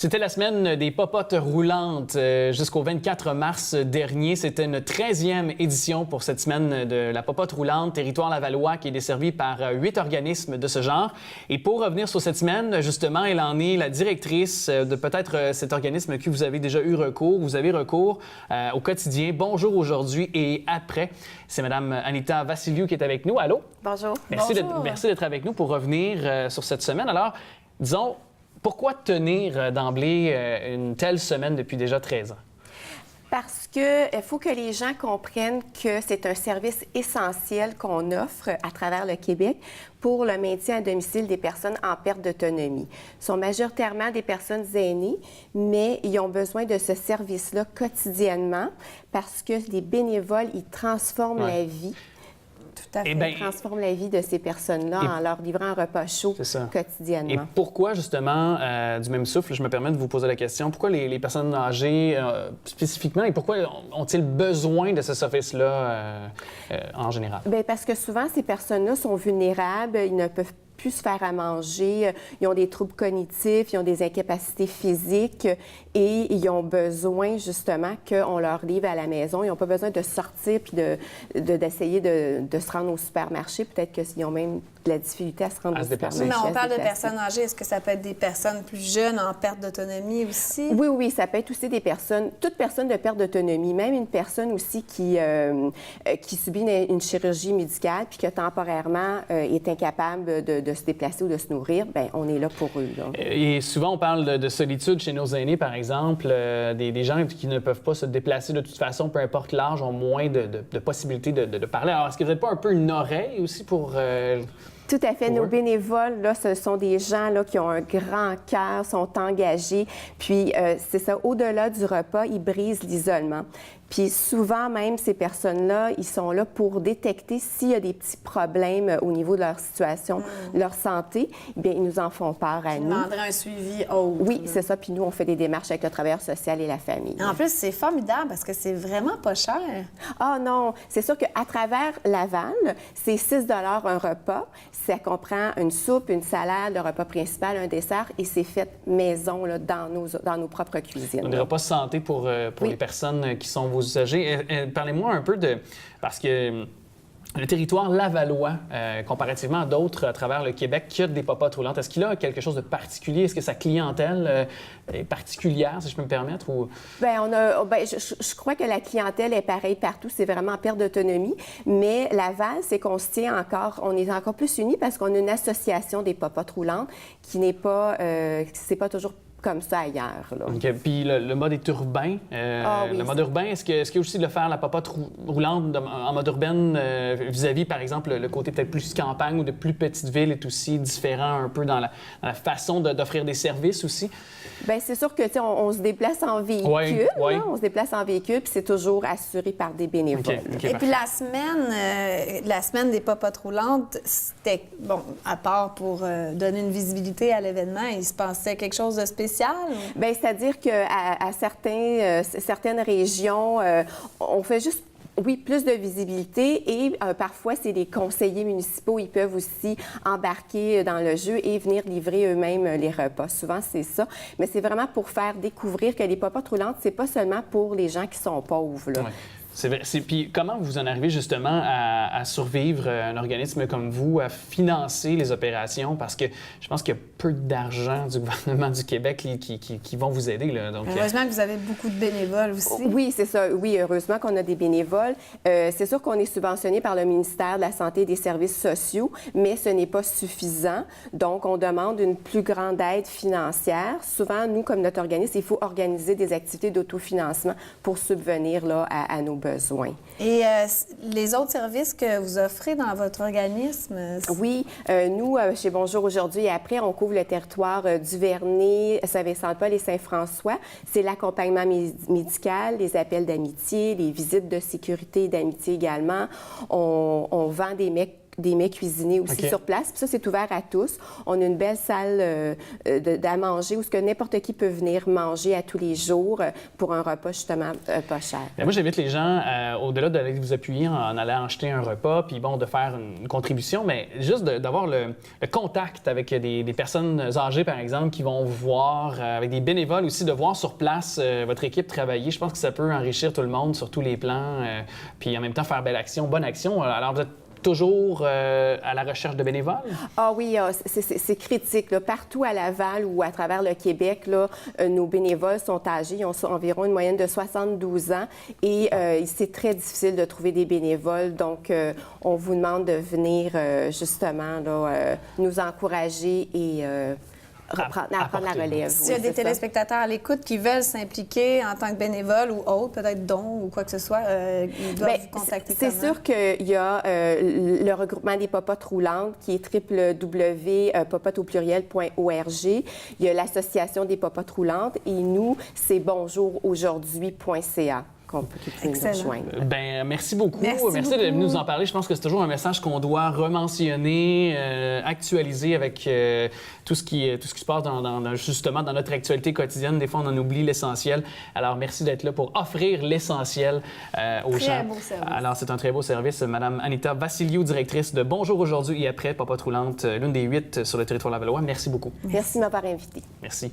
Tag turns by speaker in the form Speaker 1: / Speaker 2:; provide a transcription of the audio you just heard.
Speaker 1: C'était la semaine des popotes roulantes jusqu'au 24 mars dernier. C'était une 13e édition pour cette semaine de la popote roulante, territoire Lavallois, qui est desservie par 8 organismes de ce genre. Et pour revenir sur cette semaine, justement, elle en est la directrice de peut-être cet organisme que vous avez déjà eu recours. Vous avez recours au quotidien Bonjour aujourd'hui et après. C'est Mme Anita Vassiliou qui est avec nous. Allô?
Speaker 2: Bonjour.
Speaker 1: Merci d'être avec nous pour revenir sur cette semaine. Alors, disons, pourquoi tenir d'emblée une telle semaine depuis déjà 13 ans?
Speaker 2: Parce qu'il faut que les gens comprennent que c'est un service essentiel qu'on offre à travers le Québec pour le maintien à domicile des personnes en perte d'autonomie. Ce sont majoritairement des personnes aînées, mais ils ont besoin de ce service-là quotidiennement parce que les bénévoles, ils transforment la vie. Tout à fait. Transforme la vie de ces personnes-là en leur livrant un repas chaud quotidiennement.
Speaker 1: Et pourquoi, justement, du même souffle, je me permets de vous poser la question, pourquoi les personnes âgées spécifiquement et pourquoi ont-ils besoin de ce service-là en général?
Speaker 2: Bien, parce que souvent, ces personnes-là sont vulnérables, ils ne peuvent plus se faire à manger, ils ont des troubles cognitifs, ils ont des incapacités physiques et ils ont besoin justement qu'on leur livre à la maison. Ils n'ont pas besoin de sortir puis d'essayer de se rendre au supermarché. Peut-être qu'ils ont même de la difficulté à se rendre au supermarché.
Speaker 3: Mais on parle de personnes âgées. Est-ce que ça peut être des personnes plus jeunes en perte d'autonomie aussi?
Speaker 2: Oui, ça peut être aussi des personnes, toute personne de perte d'autonomie, même une personne aussi qui subit une chirurgie médicale puis que temporairement est incapable de se déplacer ou de se nourrir, bien, on est là pour eux. Là.
Speaker 1: Et souvent, on parle de solitude chez nos aînés, par exemple. Des gens qui ne peuvent pas se déplacer de toute façon, peu importe l'âge, ont moins de possibilités de parler. Alors, est-ce que vous n'êtes pas un peu une oreille aussi pour...
Speaker 2: Tout à fait. Nos bénévoles, là, ce sont des gens là, qui ont un grand cœur, sont engagés. Puis, c'est ça, au-delà du repas, ils brisent l'isolement. Puis souvent, même, ces personnes-là, ils sont là pour détecter s'il y a des petits problèmes au niveau de leur situation, leur santé. Bien, ils nous en font part à nous.
Speaker 3: Ils demanderaient un suivi autre.
Speaker 2: Oui, c'est ça. Puis nous, on fait des démarches avec le travailleur social et la famille.
Speaker 3: En plus, c'est formidable parce que c'est vraiment pas cher.
Speaker 2: Ah non, c'est sûr qu'à travers Laval, c'est 6 $ un repas. Ça comprend une soupe, une salade, le repas principal, un dessert et c'est fait maison là, dans nos propres cuisines.
Speaker 1: Un repas santé pour les personnes qui sont vos usagers. Parlez-moi un peu de... Parce que le territoire lavallois, comparativement à d'autres à travers le Québec, qui a des popotes roulantes, est-ce qu'il a quelque chose de particulier? Est-ce que sa clientèle est particulière, si je peux me permettre? Ou...
Speaker 2: Bien, je crois que la clientèle est pareille partout. C'est vraiment en perte d'autonomie. Mais Laval, c'est qu'on se tient encore... On est encore plus unis parce qu'on a une association des popotes roulantes qui n'est pas... c'est pas toujours comme ça ailleurs. Là.
Speaker 1: OK. Puis le mode est urbain.
Speaker 2: Oui,
Speaker 1: le mode urbain, est-ce qu'il y a aussi de faire la popote roulante en mode urbaine vis-à-vis, par exemple, le côté peut-être plus campagne ou de plus petite ville est aussi différent un peu dans la façon d'offrir des services aussi? Bien,
Speaker 2: c'est sûr que on se déplace en véhicule.
Speaker 1: Oui.
Speaker 2: Là, on se déplace en véhicule, puis c'est toujours assuré par des bénévoles.
Speaker 3: Et puis la semaine des popotes roulantes, c'était, bon, à part pour donner une visibilité à l'événement, il se passait quelque chose de spécial?
Speaker 2: Bien, c'est-à-dire qu'à certaines régions, on fait juste plus de visibilité et parfois, c'est les conseillers municipaux, ils peuvent aussi embarquer dans le jeu et venir livrer eux-mêmes les repas. Souvent, c'est ça. Mais c'est vraiment pour faire découvrir que les popotes roulantes, c'est pas seulement pour les gens qui sont pauvres. Là.
Speaker 1: Ouais. C'est vrai. Puis comment vous en arrivez justement à survivre, un organisme comme vous, à financer les opérations? Parce que je pense qu'il y a peu d'argent du gouvernement du Québec qui vont vous aider. Là. Donc,
Speaker 3: heureusement que vous avez beaucoup de bénévoles aussi.
Speaker 2: Oui, c'est ça. Oui, heureusement qu'on a des bénévoles. C'est sûr qu'on est subventionné par le ministère de la Santé et des Services sociaux, mais ce n'est pas suffisant. Donc, on demande une plus grande aide financière. Souvent, nous, comme notre organisme, il faut organiser des activités d'autofinancement pour subvenir là, à nos besoins.
Speaker 3: Et les autres services que vous offrez dans votre organisme?
Speaker 2: Oui, nous, chez Bonjour aujourd'hui et après, on couvre le territoire du Vernet, Saint-Vincent-de-Paul et Saint-François. C'est l'accompagnement médical, les appels d'amitié, les visites de sécurité et d'amitié également. On vend des mets des mets cuisinés aussi
Speaker 1: OK.
Speaker 2: sur place. Puis ça, c'est ouvert à tous. On a une belle salle à manger où ce que n'importe qui peut venir manger à tous les jours pour un repas, justement, pas cher.
Speaker 1: Bien, moi, j'invite les gens, au-delà d'aller vous appuyer en allant acheter un repas, puis bon, de faire une contribution, mais juste d'avoir le contact avec des personnes âgées, par exemple, qui vont vous voir, avec des bénévoles aussi, de voir sur place votre équipe travailler. Je pense que ça peut enrichir tout le monde sur tous les plans, puis en même temps faire belle action, bonne action. Alors, vous êtes toujours à la recherche de bénévoles?
Speaker 2: Ah oui, c'est critique. Là. Partout à Laval ou à travers le Québec, là, nos bénévoles sont âgés. Ils ont environ une moyenne de 72 ans et c'est très difficile de trouver des bénévoles. Donc, on vous demande de venir justement là, nous encourager et apprendre la relève.
Speaker 3: S'il y a
Speaker 2: Oui,
Speaker 3: des
Speaker 2: c'est ça.
Speaker 3: téléspectateurs à l'écoute qui veulent s'impliquer en tant que bénévole ou autre, peut-être don ou quoi que ce soit, ils doivent
Speaker 2: Bien,
Speaker 3: vous contacter.
Speaker 2: c'est
Speaker 3: comment?
Speaker 2: sûr qu'il y a le regroupement des popotes roulantes qui est www.popoteaupluriel.org. Il y a l'Association des popotes roulantes et nous, c'est bonjouraujourd'hui.ca. Qui peut nous rejoindre.
Speaker 1: Ben, merci beaucoup.
Speaker 3: Merci
Speaker 1: d'être venu nous en parler. Je pense que c'est toujours un message qu'on doit rementionner, actualiser avec tout ce qui se passe justement dans notre actualité quotidienne. Des fois, on en oublie l'essentiel. Alors, merci d'être là pour offrir l'essentiel aux gens.
Speaker 3: Très beau service.
Speaker 1: Alors, c'est un très beau service. Madame Anita Vassiliou, directrice de Bonjour aujourd'hui et après, Popote roulante, l'une des 8 sur le territoire lavallois. Merci beaucoup.
Speaker 2: Merci de m'avoir invité.
Speaker 1: Merci.